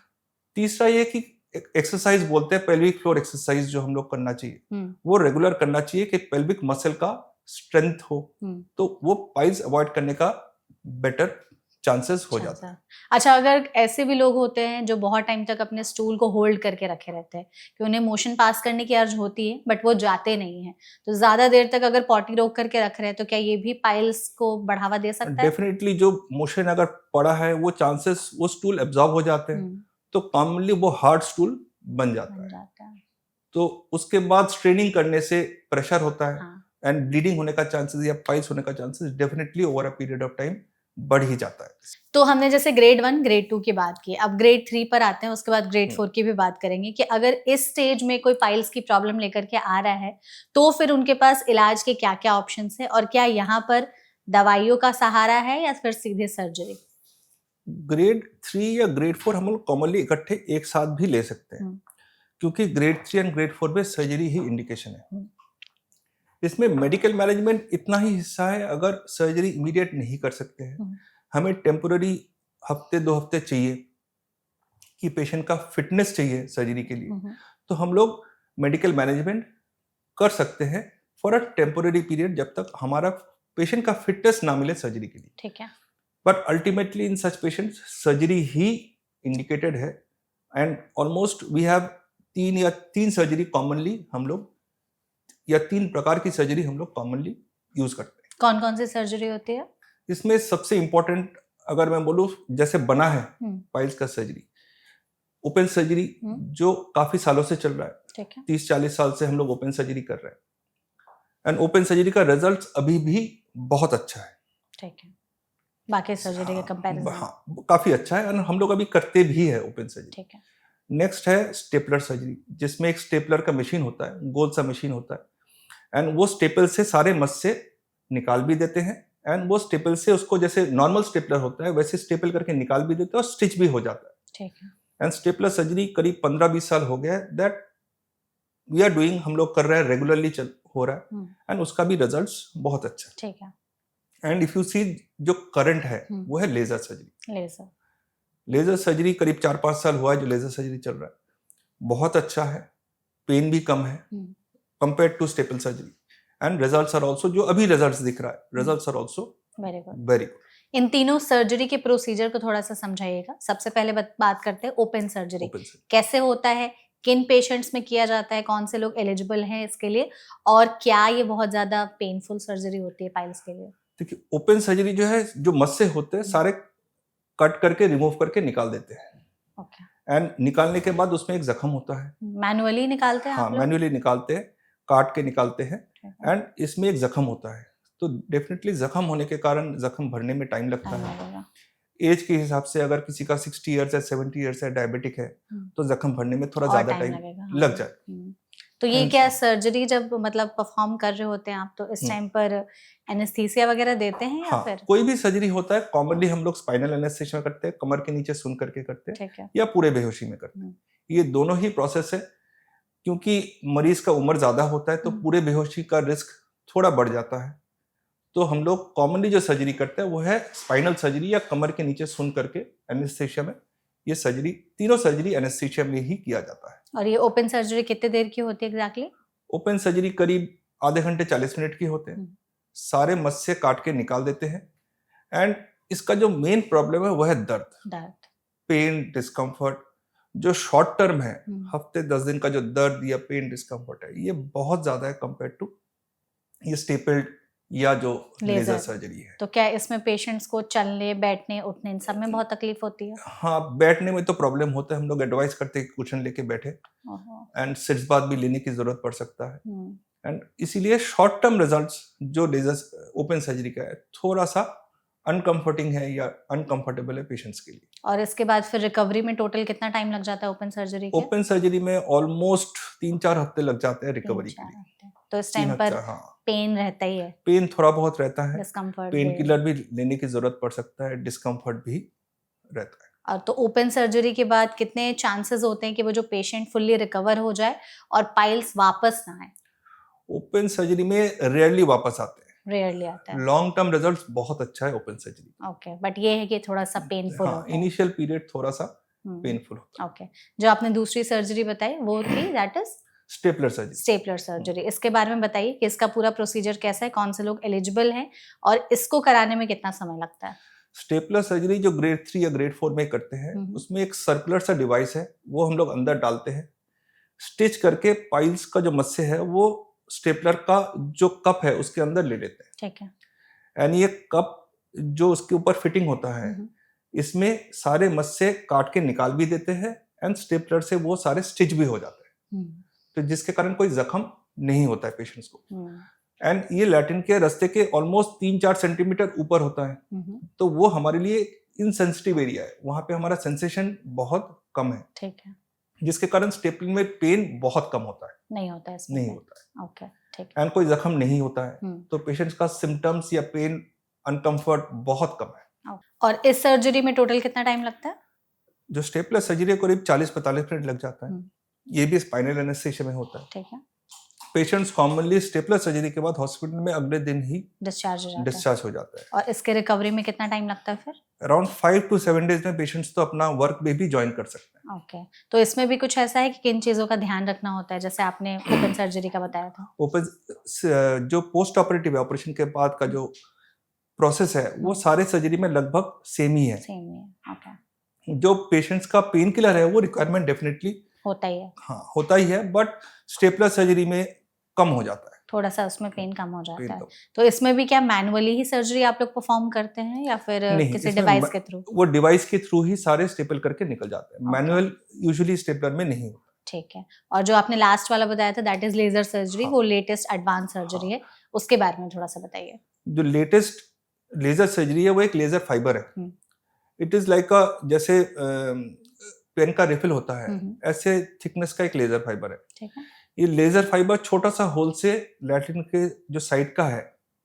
तीसरा ये कि एक्सरसाइज बोलते हैं पेल्विक फ्लोर एक्सरसाइज जो हम लोग करना चाहिए वो रेगुलर करना चाहिए कि पेल्विक मसल का स्ट्रेंथ हो, तो वो पाइल्स अवॉइड करने का बेटर चांसेस हो जाता है।
अच्छा, अगर ऐसे भी लोग होते हैं जो बहुत टाइम तक अपने स्टूल को होल्ड करके रखे रहते हैं कि उन्हें मोशन पास करने की अर्ज होती है बट वो जाते नहीं हैं, तो ज्यादा देर तक अगर पॉटी रोक करके रख रहे हैं तो क्या ये भी पाइल्स को बढ़ावा दे सकता है?
डेफिनेटली जो मोशन अगर पड़ा है वो चांसेस वो स्टूल एब्जॉर्ब हो जाते हैं, तो कॉमनली वो हार्ड स्टूल बन जाता है। तो उसके बाद स्ट्रेनिंग करने से प्रेशर होता है एंड ब्लीडिंग होने का चांसेस या पाइल्स होने का chances definitely over a period of time बढ़ ही जाता है।
तो हमने जैसे ग्रेड 1, ग्रेड 2 की बात की, अब ग्रेड 3 पर आते हैं, उसके बाद ग्रेड 4 की भी बात करेंगे कि अगर इस स्टेज में कोई पाइल्स की प्रॉब्लम लेकर के आ रहा है तो फिर उनके पास इलाज के क्या-क्या ऑप्शंस हैं और क्या यहाँ पर दवाइयों का सहारा है या फिर सीधे सर्जरी?
ग्रेड 3 या ग्रेड 4 हम लोग कॉमनली इकट्ठे एक साथ भी ले सकते हैं, क्योंकि ग्रेड 3 एंड ग्रेड 4 में सर्जरी ही इंडिकेशन है। इसमें मेडिकल मैनेजमेंट इतना ही हिस्सा है, अगर सर्जरी इमीडिएट नहीं कर सकते हैं, हमें टेम्पोररी हफ्ते 2 हफ्ते चाहिए कि पेशेंट का फिटनेस चाहिए सर्जरी के लिए, तो हम लोग मेडिकल मैनेजमेंट कर सकते हैं फॉर अ टेम्पोररी पीरियड, जब तक हमारा पेशेंट का फिटनेस ना मिले सर्जरी के लिए।
ठीक है।
But ultimately in such patients surgery ही इंडिकेटेड है and almost we have 3 surgery commonly हम लोग, या 3 प्रकार की सर्जरी हम लोग कॉमनली यूज करते हैं।
कौन कौन सी सर्जरी होती है?
इसमें सबसे इंपॉर्टेंट अगर मैं बोलूं, जैसे बना है पाइल्स का सर्जरी, ओपन सर्जरी जो काफी सालों से चल रहा है, 30-40 साल से हम लोग ओपन सर्जरी कर रहे हैं एंड ओपन सर्जरी का रिजल्ट अभी भी बहुत अच्छा है।
ठीक है, बाकी सर्जरी के कंपैरिजन
हाँ, काफी अच्छा है और हम लोग अभी करते भी है ओपन सर्जरी।
ठीक है।
नेक्स्ट है स्टेपलर सर्जरी, जिसमें एक स्टेपलर का मशीन होता है, गोल सा मशीन होता है एंड वो स्टेपल से सारे मस्से निकाल भी देते हैं एंड वो स्टेपल से उसको, जैसे नॉर्मल स्टेपलर होता है वैसे स्टेपल करके निकाल भी देते हैं और स्टिच भी हो जाता है।
ठीक है।
एंड स्टेपलर सर्जरी करीब 15-20 साल हो गया है दैट वी आर डूइंग, हम लोग कर रहे हैं, रेगुलरली हो रहा है एंड उसका भी रिजल्ट्स बहुत अच्छा है।
ठीक है।
एंड इफ यू सी जो करंट है वो है लेजर सर्जरी। लेजर सर्जरी करीब 4-5 साल हुआ है जो लेजर सर्जरी चल रहा है, बहुत अच्छा है, पेन भी कम है compare to staple surgery and results are also, जो अभी रिजल्ट्स दिख रहा है, results are also very good.
इन तीनों सर्जरी के प्रोसीजर को थोड़ा सा समझाइएगा। सबसे पहले बात करते हैं ओपन सर्जरी, कैसे होता है, किन पेशेंट्स में किया जाता है, कौन से लोग एलिजिबल हैं इसके लिए, और क्या ये बहुत ज्यादा पेनफुल सर्जरी होती है पाइल्स के लिए?
देखिए, ओपन सर्जरी जो है, जो मस्से होते हैं सारे कट करके रिमूव करके निकाल देते हैं एंड निकालने के बाद उसमें एक जख्म होता है,
मैनुअली निकालते हैं?
हाँ, मैनुअली निकालते हैं, काट के निकालते हैं एंड इसमें एक जख्म होता है, तो डेफिनेटली जख्म होने के कारण जख्म भरने में टाइम लगता है। एज के हिसाब से अगर किसी का 60 इयर्स है, 70 इयर्स है, डायबिटिक है, तो जख्म भरने में थोड़ा ज्यादा टाइम लग जाए।
तो ये क्या सर्जरी जब मतलब परफॉर्म कर रहे होते हैं आप, तो इस टाइम पर एनेस्थीसिया वगैरह देते हैं या फिर?
कोई भी सर्जरी होता है कॉमनली हम लोग स्पाइनल एनेस्थीसिया करते हैं, कमर के नीचे सुन करके करते हैं या पूरे बेहोशी में करते हैं। ये दोनों ही प्रोसेस है, क्योंकि मरीज का उम्र ज्यादा होता है तो पूरे बेहोशी का रिस्क थोड़ा बढ़ जाता है, तो हम लोग कॉमनली जो सर्जरी करते हैं वो है स्पाइनल सर्जरी या कमर के नीचे सुन करके एनेस्थीसिया में। ये सर्जरी, तीनों सर्जरी एनेस्थीसिया में ही किया जाता है।
और ये ओपन सर्जरी कितने देर की होती है एग्जैक्टली?
ओपन सर्जरी करीब आधे घंटे 40 मिनट की होते हैं, सारे मस्से काट के निकाल देते हैं एंड इसका जो मेन प्रॉब्लम है वो है दर्द, पेन, डिस्कम्फर्ट। जो शॉर्ट टर्म है, हफ्ते 10 दिन का जो दर्द या पेन डिस्कम्फर्ट है, ये बहुत ज्यादा है कंपेयर टू ये स्टेपल्ड या जो लेजर सर्जरी है।
तो क्या इसमें पेशेंट्स को चलने, बैठने, उठने, इन सब में बहुत तकलीफ होती है?
हाँ, बैठने में तो प्रॉब्लम होता है, हम लोग एडवाइस करते हैं कुशन लेके बैठे एंड सिट्स बाथ भी लेने की जरूरत पड़ सकता है एंड इसीलिए शॉर्ट टर्म रिजल्ट्स जो लेजर ओपन सर्जरी का है थोड़ा सा अनकंफर्टिंग है या अनकंफर्टेबल है पेशेंट्स के लिए।
और इसके बाद फिर रिकवरी में टोटल कितना टाइम लग जाता है ओपन सर्जरी के?
ओपन सर्जरी में ऑलमोस्ट 3-4 हफ्ते लग जाते हैं रिकवरी के लिए।
तो इस टाइम पर पेन रहता ही है?
पेन थोड़ा बहुत रहता है,
डिस्कम्फर्ट,
पेन किलर भी लेने की जरूरत पड़ सकता है, डिस्कम्फर्ट भी रहता है।
और तो ओपन सर्जरी के बाद कितने चांसेस होते हैं कि वो जो पेशेंट फुल्ली रिकवर हो जाए और पाइल्स वापस ना आए?
ओपन सर्जरी में रेयरली वापस आते हैं,
रेयरली आता है।
लॉन्ग टर्म रिजल्ट्स बहुत अच्छा है ओपन सर्जरी।
ओके, बट ये है कि थोड़ा सा पेनफुल होता है।
इनिशियल पीरियड थोड़ा सा पेनफुल होता है।
ओके, जो आपने दूसरी सर्जरी बताई वो थी that is
stapler surgery.
Stapler surgery, इसके बारे में बताइए कि इसका पूरा प्रोसीजर कैसा है, कौन से लोग एलिजिबल हैं और इसको कराने में कितना समय लगता है?
स्टेपलर सर्जरी जो ग्रेड 3 या ग्रेड 4 में करते हैं, उसमें एक सर्कुलर सा डिवाइस है, वो हम लोग अंदर डालते हैं, स्टिच करके पाइल्स का जो मस्से है वो स्टेपलर का जो कप है उसके अंदर ले लेते हैं।
ठीक है।
एंड ये कप जो उसके ऊपर फिटिंग होता है, इसमें सारे मस्से काट के निकाल भी देते हैं एंड स्टेपलर से वो सारे स्टिच भी हो जाते हैं, तो जिसके कारण कोई जख्म नहीं होता है पेशेंट्स को। एंड ये लैटिन के रास्ते के ऑलमोस्ट 3-4 सेंटीमीटर ऊपर होता है, तो वो हमारे लिए इनसेंसिटिव एरिया है, वहां पे हमारा सेंसेशन बहुत कम है।
ठीक है।
जिसके कारण स्टेपलिंग में पेन बहुत कम होता है,
नहीं होता है इसमें?
नहीं होता है।
ओके, ठीक
है। एंड कोई जख्म नहीं होता है, तो पेशेंट्स का सिम्टम्स या पेन अनकंफर्ट बहुत कम है।
और इस सर्जरी में टोटल कितना टाइम लगता है?
जो स्टेपलर सर्जरी करीब 40-45 मिनट लग जाता है। ये भी स्पाइनल एनेस्थीसिया में होता है।
ठीक है।
पेशेंट्स कॉमनली स्टेपलर सर्जरी के बाद हॉस्पिटल में अगले दिन ही
डिस्चार्ज
हो जाता है।
और इसके रिकवरी में कितना टाइम लगता है फिर?
अराउंड 5 to 7 डेज में पेशेंट्स तो अपना वर्क में भी ज्वाइन कर सकते हैं।
ओके, तो इसमें भी कुछ ऐसा है कि किन चीजों का ध्यान रखना होता है, जैसे आपने ओपन सर्जरी का बताया था?
ओपन जो पोस्ट ऑपरेटिव ऑपरेशन के बाद का जो प्रोसेस है वो सारे सर्जरी में लगभग सेम ही है।
ओके।
जो पेशेंट्स का पेन किलर है वो रिक्वायरमेंट डेफिनेटली
होता ही है।
हाँ, होता ही है, बट स्टेपलर सर्जरी में कम हो जाता है,
थोड़ा सा उसमें पेन कम हो जाता है। तो इसमें भी क्या मैनुअली ही सर्जरी आप लोग परफॉर्म करते हैं या फिर किसी डिवाइस के थ्रू? वो
डिवाइस के थ्रू ही सारे स्टेपल करके निकल जाते हैं। मैनुअल यूजुअली स्टेपलर में नहीं होता।
ठीक है। और जो आपने लास्ट वाला बताया था दैट इज लेजर सर्जरी, वो लेटेस्ट एडवांस सर्जरी है, उसके बारे में थोड़ा सा बताइए।
जो लेटेस्ट लेजर सर्जरी है वो एक लेजर फाइबर है। इट इज लाइक अ जैसे पेन का रिफिल होता है, ऐसे थिकनेस का एक लेजर फाइबर है।
ठीक है।
ये लेजर फाइबर छोटा सा होल से लैटिन के जो साइड का है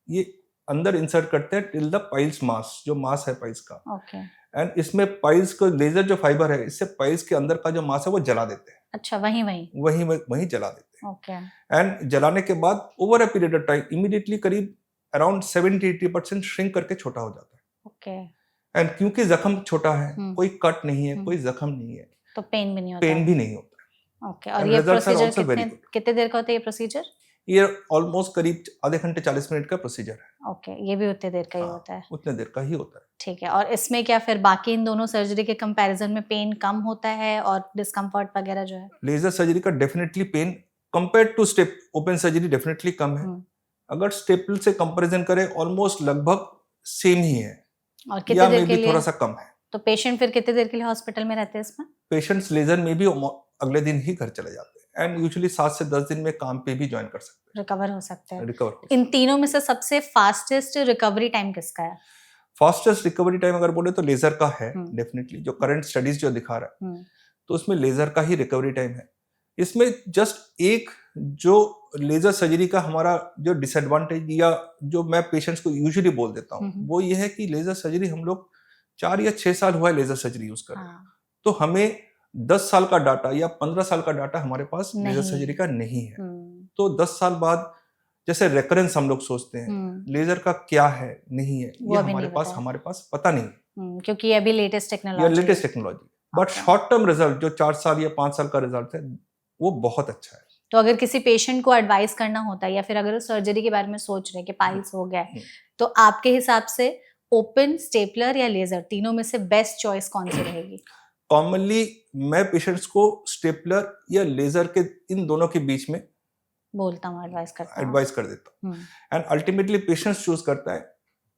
ये अंदर इंसर्ट करते हैं टिल द पाइल्स मास, जो मास है पाइल्स का।
ओके।
एंड इसमें पाइल्स को लेजर जो फाइबर है इससे पाइल्स के अंदर का जो मास है वो जला देते हैं।
अच्छा, वहीं
जला देते हैं।
ओके।
एंड जलाने के बाद over a period of time immediately करीब अराउंड 70-80% श्रिंक करके छोटा हो जाता है।
ओके।
एंड क्योंकि जख्म छोटा है, कोई कट नहीं है, कोई जख्म नहीं है,
तो पेन भी नहीं होता।
पेन भी नहीं होता।
ओके। और ये प्रोसीजर कितने देर का होता है ये प्रोसीजर? ये
ऑलमोस्ट करीब आधे घंटे 40 मिनट का प्रोसीजर है।
ओके, ये भी उतने देर का ही होता है?
उतने देर का ही होता है।
ठीक है। और इसमें क्या फिर बाकी इन दोनों सर्जरी के कंपैरिजन में पेन कम होता है और डिस्कम्फर्ट वगैरह जो है?
लेजर सर्जरी का definitely pain compared to step open surgery definitely कम है। अगर स्टेपल से कंपैरिजन करें ऑलमोस्ट लगभग सेम ही है,
और कितने देर के लिए
थोड़ा सा कम है।
तो पेशेंट फिर कितने देर के लिए हॉस्पिटल में रहते हैं इसमें?
पेशेंट्स लेजर में भी अगले दिन ही घर चले जाते हैं एंड यूजुअली 7 से 10 दिन में काम पे भी ज्वाइन कर सकते हैं,
रिकवर हो सकते हैं। इन तीनों में से सबसे फास्टेस्ट रिकवरी टाइम किसका है?
फास्टेस्ट रिकवरी टाइम अगर बोले तो लेजर का है डेफिनेटली, जो करंट स्टडीज जो दिखा रहा है तो उसमें लेजर का ही रिकवरी टाइम है। इसमें जस्ट एक जो लेजर सर्जरी का हमारा जो डिसएडवांटेज या जो मैं पेशेंट्स को यूजुअली बोल देता हूँ वो ये है कि लेजर सर्जरी हम लोग 4 या 6 साल हुआ है लेजर सर्जरी यूज कर रहे हैं, तो हमें 10 साल का डाटा या 15 साल का डाटा हमारे पास लेजर सर्जरी का नहीं है। तो 10 साल बाद जैसे रेकरेंस हम लोग सोचते हैं, लेजर का क्या है नहीं है ये हमारे पास पता नहीं,
क्योंकि ये अभी latest
technology. But short term result जो 4 साल या 5 साल का रिजल्ट है वो बहुत अच्छा है।
तो अगर किसी पेशेंट को एडवाइस करना होता है या फिर अगर सर्जरी के बारे में सोच रहे हैं कि पाइल्स हो गया है, तो आपके हिसाब से ओपन, स्टेपलर या लेजर, तीनों में से बेस्ट चॉइस कौन सी रहेगी?
कॉमनली मैं पेशेंट्स को स्टेपलर या लेजर के इन दोनों के बीच में
बोलता हूँ,
एडवाइस कर देता हूँ। एंड अल्टीमेटली पेशेंट्स चूज करता है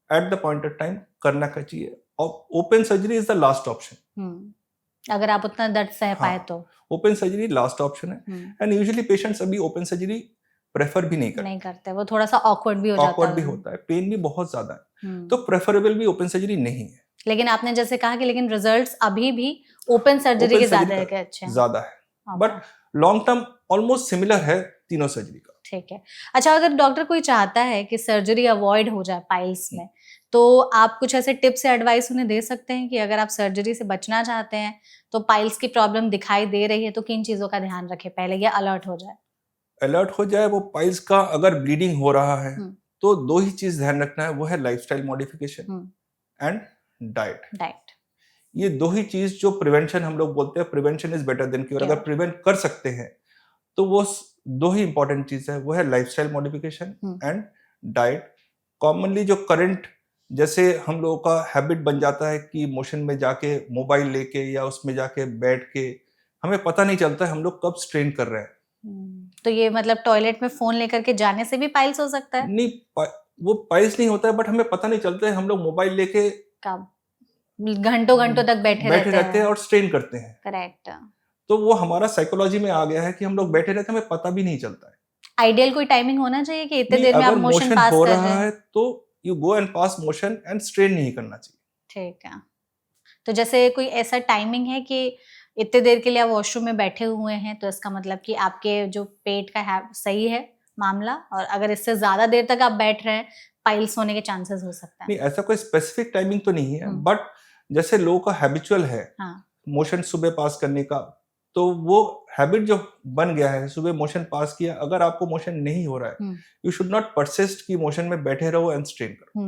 at the point of time करना क्या चाहिए। और open surgery is the last option,
अगर आप उतना दर्द सह पाए तो
ओपन सर्जरी लास्ट ऑप्शन है। एंड यूजुअली पेशेंट्स अभी ओपन सर्जरी प्रेफर भी नहीं करते,
वो थोड़ा सा ऑकवर्ड भी
होता है, पेन भी बहुत ज्यादा है, तो प्रेफरेबल भी ओपन सर्जरी नहीं है।
लेकिन आपने जैसे कहा कि लेकिन रिजल्ट्स अभी भी ओपन सर्जरी के ज्यादा
है, but long term almost similar है तीनों सर्जरी का।
ठीक है। अच्छा, अगर डॉक्टर कोई चाहता है कि सर्जरी अवॉइड हो जाए पाइल्स में, तो आप कुछ ऐसे टिप्स या एडवाइस उन्हें दे सकते हैं कि अगर आप सर्जरी से बचना चाहते हैं तो पाइल्स की प्रॉब्लम दिखाई दे रही है तो किन चीजों का ध्यान रखें पहले, या अलर्ट हो जाए वो पाइल्स का अगर ब्लीडिंग हो रहा है तो 2 ही चीज ध्यान रखना है, वो है लाइफस्टाइल मॉडिफिकेशन एंड डाइट। ये 2 ही चीज जो प्रिवेंशन हम लोग बोलते हैं, prevention is better than cure, अगर प्रिवेंट कर सकते हैं तो वो 2 ही इंपॉर्टेंट चीज है, वो है lifestyle modification and diet. Commonly जो करंट
जैसे हम लोगों का हैबिट बन जाता है कि मोशन में जाके मोबाइल लेके या उसमें जाके बैठ के हमें पता नहीं चलता है हम लोग कब स्ट्रेन कर रहे हैं।
तो ये मतलब टॉयलेट में फोन लेकर के जाने से भी पाइल्स हो सकता है?
नहीं, वो पाइल्स नहीं होता है, बट हमें पता नहीं चलता है हम लोग मोबाइल लेके
कब घंटों घंटों तक बैठे
रहते हैं और स्ट्रेन करते हैं।
करेक्ट।
तो वो हमारा साइकोलॉजी में आ गया है कि हम लोग बैठे रहते हैं, हमें पता भी नहीं चलता है।
आइडियल कोई टाइमिंग होना चाहिए कि इतने
नहीं,
देर में आप
अगर
मोशन
मोशन
पास
हो
कर
रहा
रहे हैं?
है तो you go and pass motion and strain नहीं करना चाहिए।
ठीक है। तो जैसे कोई ऐसा टाइमिंग है कि इतने देर के लिए आप वॉशरूम में बैठे हुए हैं तो इसका मतलब कि आपके जो पेट का है सही है मामला, और अगर इससे ज्यादा देर तक आप बैठ रहे हैं पाइल्स होने के चांसेस हो सकता है?
नहीं, ऐसा कोई स्पेसिफिक टाइमिंग तो नहीं है,
हम्म।
बट जैसे लोगों का हैबिचुअल है
हाँ।
मोशन सुबह पास करने का, तो वो हैबिट जो बन गया है सुबह मोशन पास किया, अगर आपको मोशन नहीं हो रहा है यू शुड नॉट परसिस्ट कि मोशन में बैठे रहो एंड स्ट्रेन करो।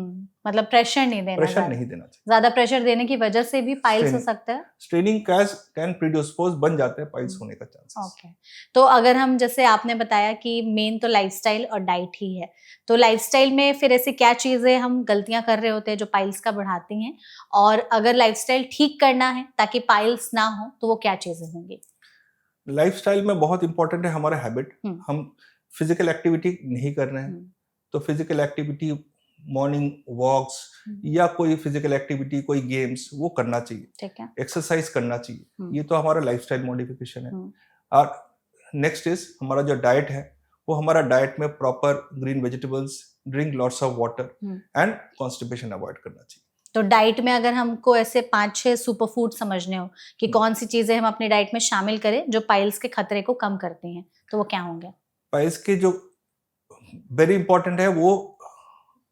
मतलब प्रेशर नहीं देना,
प्रेशर नहीं देना चाहिए।
ज्यादा प्रेशर देने की वजह से भी पाइल्स हो
Straining-
सकता है?
स्ट्रेनिंग कैन प्रीडिस्पोज बन जाते हैं पाइल्स होने का चांसेस।
ओके। तो अगर हम जैसे आपने बताया कि मेन तो लाइफस्टाइल और डाइट ही है, तो लाइफस्टाइल में फिर ऐसी क्या चीजें हम गलतियां कर रहे होते हैं जो पाइल्स का बढ़ाती हैं, और अगर लाइफस्टाइल ठीक करना है ताकि पाइल्स ना हो तो वो क्या चीजें होंगी?
लाइफस्टाइल में बहुत इंपॉर्टेंट है हमारा हैबिट। हम फिजिकल एक्टिविटी नहीं कर रहे हैं, तो फिजिकल एक्टिविटी मॉर्निंग वॉक्स या कोई फिजिकल एक्टिविटी कोई गेम्स वो करना चाहिए।
ठीक है।
एक्सरसाइज करना चाहिए। ये तो हमारा लाइफस्टाइल मॉडिफिकेशन है। और नेक्स्ट इज हमारा जो डाइट है, वो हमारा डाइट में proper green vegetables, drink lots of water and constipation avoid करना चाहिए।
तो डाइट में अगर हमको ऐसे 5-6 सुपर फूड समझने हो कि कौन सी चीजें हम अपनी डाइट में शामिल करें जो पाइल्स के खतरे को कम करती हैं, तो वो क्या होंगे?
पाइल्स के जो वेरी इंपॉर्टेंट है वो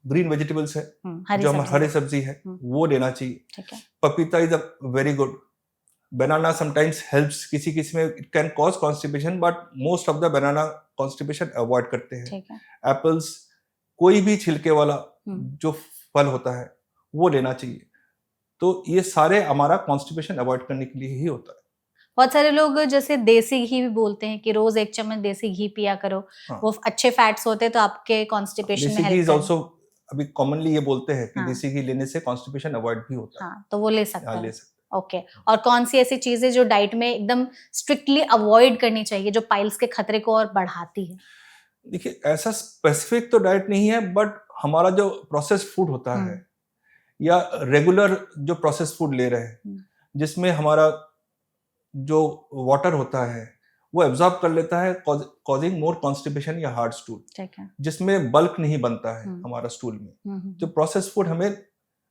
ग्रीन वेजिटेबल्स है, जो हरी सब्जी है वो लेना चाहिए।
ठीक है।
पपीता is a very good. Banana sometimes helps, किसी किसी में it can cause constipation, but most of the banana constipation avoid करते हैं।
ठीक है।
एप्पल्स, कोई भी छिलके वाला जो फल होता है वो लेना चाहिए। तो ये सारे हमारा कॉन्स्टिपेशन अवॉइड करने के लिए ही होता है।
बहुत सारे लोग जैसे देसी घी भी बोलते हैं कि रोज 1 चम्मच देसी घी पिया करो। हाँ। वो अच्छे फैट्स होते हैं तो आपके कॉन्स्टिपेशन में हेल्प
देसी घी इज आल्सो, अभी कॉमनली ये बोलते हैं कि देसी घी लेने से कॉन्स्टिपेशन अवॉइड भी होता है।
हाँ, तो वो ले सकते हैं।
ले सकते।
ओके। और कौन सी ऐसी चीजें जो डाइट में एकदम स्ट्रिक्टली अवॉइड करनी चाहिए जो पाइल्स के खतरे को और बढ़ाती है?
देखिए, ऐसा स्पेसिफिक तो डाइट नहीं है, बट हमारा जो प्रोसेस्ड फूड होता है या रेगुलर जो प्रोसेस्ड फूड ले रहे हैं, जिसमें हमारा जो वाटर होता है वो एब्जॉर्ब कर लेता है, कॉजिंग मोर कॉन्स्टिपेशन या हार्ड स्टूल।
ठीक है।
जिसमें बल्क नहीं बनता है हमारा स्टूल में। जो प्रोसेस्ड फूड, हमें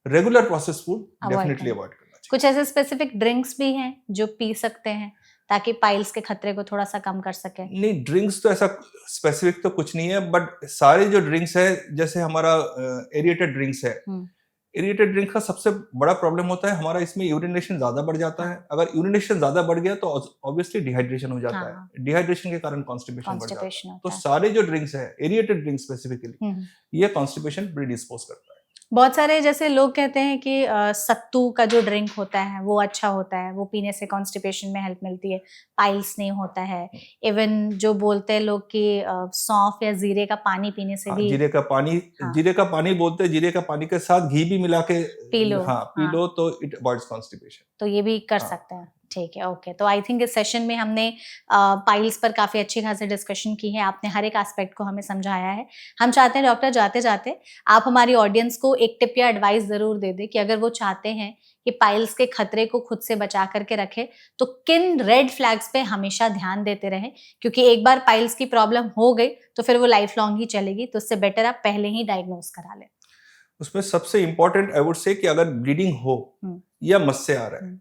regular processed food definitely avoid करना चाहिए।
कुछ ऐसे स्पेसिफिक ड्रिंक्स भी हैं जो पी सकते हैं ताकि पाइल्स के खतरे को थोड़ा सा कम कर सके?
नहीं, ड्रिंक्स तो ऐसा स्पेसिफिक तो कुछ नहीं है, बट सारे जो ड्रिंक्स है, जैसे हमारा एरिएटेड ड्रिंक्स है, एरिएटेड ड्रिंक का सबसे बड़ा प्रॉब्लम होता है हमारा इसमें यूरिनेशन ज्यादा बढ़ जाता है। अगर यूरिनेशन ज्यादा बढ़ गया तो ऑब्वियसली डिहाइड्रेशन हो जाता है। डिहाइड्रेशन के कारण कॉन्स्टिपेशन बढ़ जाता है। तो सारे जो ड्रिंक्स है एरिएटेड ड्रिंक्स स्पेसिफिकली, ये कॉन्स्टिपेशन प्रीडिस्पोज करता है।
बहुत सारे जैसे लोग कहते हैं कि सत्तू का जो ड्रिंक होता है वो अच्छा होता है, वो पीने से कॉन्स्टिपेशन में हेल्प मिलती है, पाइल्स नहीं होता है। इवन जो बोलते हैं लोग कि सौंफ या जीरे का पानी पीने से भी,
जीरे का पानी बोलते हैं, जीरे का पानी के साथ घी भी मिला के
पी लो।
पी लो तो इट अवॉइड्स कॉन्स्टिपेशन।
तो ये भी कर सकते हैं। ठीक है, ओके। तो आई थिंक इस सेशन में हमने पाइल्स पर काफ़ी अच्छी खासी डिस्कशन की है। आपने हर एक एस्पेक्ट को हमें समझाया है। हम चाहते हैं डॉक्टर, जाते जाते आप हमारी ऑडियंस को एक टिप या एडवाइस ज़रूर दे दें कि अगर वो चाहते हैं कि पाइल्स के खतरे को खुद से बचा करके रखें तो किन रेड फ्लैग्स पे हमेशा ध्यान देते रहें, क्योंकि एक बार पाइल्स की प्रॉब्लम हो गई तो फिर वो लाइफ लॉन्ग ही चलेगी। तो उससे बेटर आप पहले ही डायग्नोज करा लें।
उसमें सबसे इंपॉर्टेंट आई वुड से कि अगर ब्लीडिंग हो या मस से आ रहा है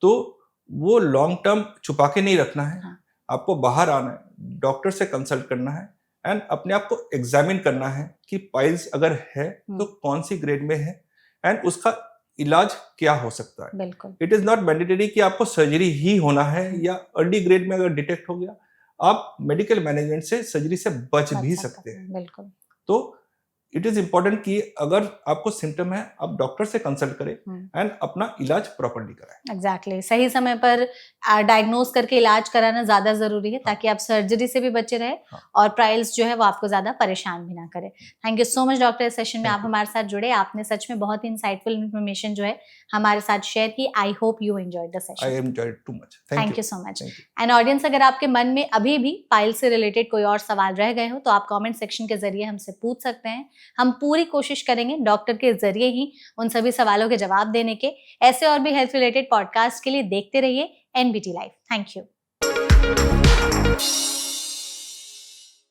तो वो लॉन्ग टर्म छुपा के नहीं रखना है। आपको बाहर आना है, डॉक्टर से कंसल्ट करना है एंड अपने आप को एग्जामिन करना है कि पाइल्स अगर है तो कौन सी ग्रेड में है एंड उसका इलाज क्या हो सकता है।
बिल्कुल।
इट इज नॉट मैंडेटरी कि आपको सर्जरी ही होना है, या अर्ली ग्रेड में अगर डिटेक्ट हो गया आप मेडिकल मैनेजमेंट से सर्जरी से बच भी सकते हैं।
बिल्कुल।
तो इट इज इम्पोर्टेंट कि अगर आपको सिम्टम है आप डॉक्टर से कंसल्ट करें एंड अपना इलाज प्रॉपरली कराएं।
एग्जैक्टली सही समय पर डायग्नोज करके इलाज कराना ज्यादा जरूरी है ताकि आप सर्जरी से भी बचे रहे और ट्रायल्स जो है वो आपको ज्यादा परेशान भी ना करे। Thank you so much doctor, इस सेशन में आप हमारे साथ जुड़े, आपने सच में बहुत ही इंसाइटफुल इन्फॉर्मेशन जो है हमारे साथ शेयर की। I hope you enjoyed the session.
I enjoyed too much.
Thank you so much. And audience, अगर आपके मन में अभी भी पाइल से रिलेटेड कोई और सवाल रह गए हो तो आप कमेंट सेक्शन के जरिए हमसे पूछ सकते हैं। हम पूरी कोशिश करेंगे डॉक्टर के जरिए ही उन सभी सवालों के जवाब देने के। ऐसे और भी हेल्थ रिलेटेड पॉडकास्ट के लिए देखते रहिए एनबीटी लाइव। Thank you.